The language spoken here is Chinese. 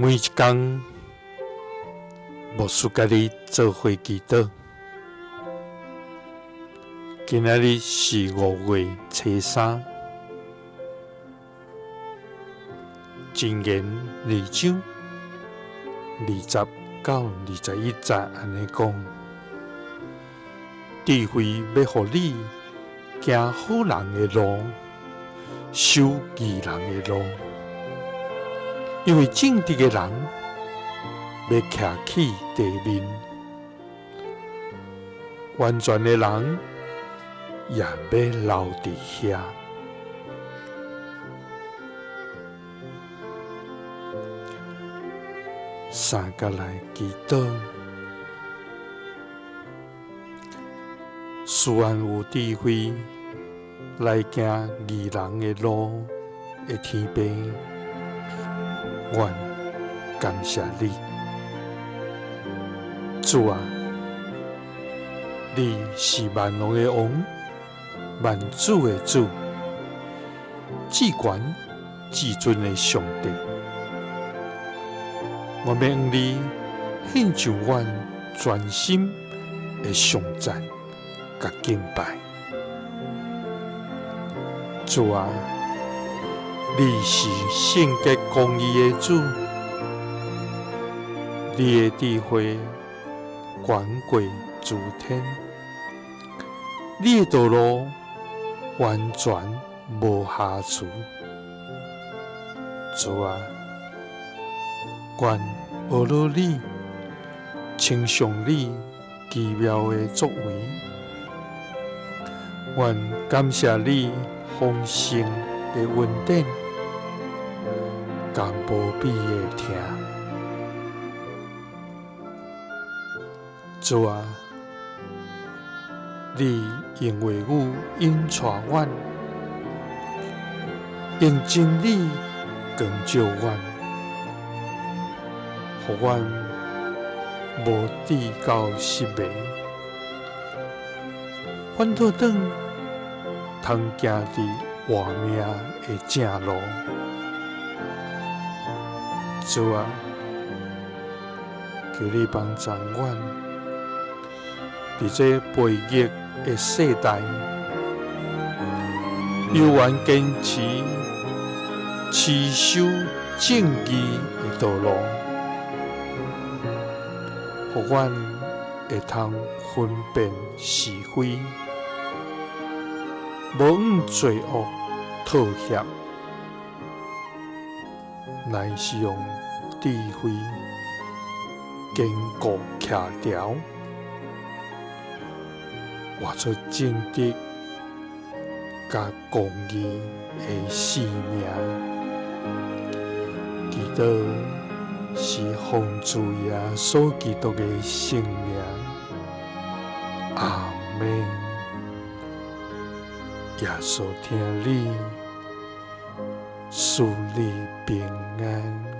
每一天，牧师家己做伙祈祷。今仔日是5月初3，箴言2章20到21节安尼讲：智慧要互你行好人的路，守义人的路。因为正直的人要徛起地面，完全的人也要留伫遐。三甲来祈祷，使俺有智慧来行义人的路的天父，阮感谢你，主啊！你是万王的王，万主的主，至权至尊的上帝。我要向你献上阮全心的颂赞甲敬拜，主啊！你是圣洁公义的主，你的智慧远过诸天，你的道路完全无瑕疵。主啊，愿学了你，称颂你奇妙的作为，愿感谢你丰盛的恩典。甲无比的疼，主啊！你用话语引带阮，用真理光照阮，互阮无抵到失迷，反倒转通行伫活命的正路。主啊，求你帮助阮，伫这悖逆的世代，犹原坚持持守正义的道路，互阮会通分辨是非，无用罪恶妥协。乃是用智慧坚固徛条，活出正直甲公义的生命。祈祷是奉主耶稣基督的圣名，阿们。耶稣听你，赐你平安。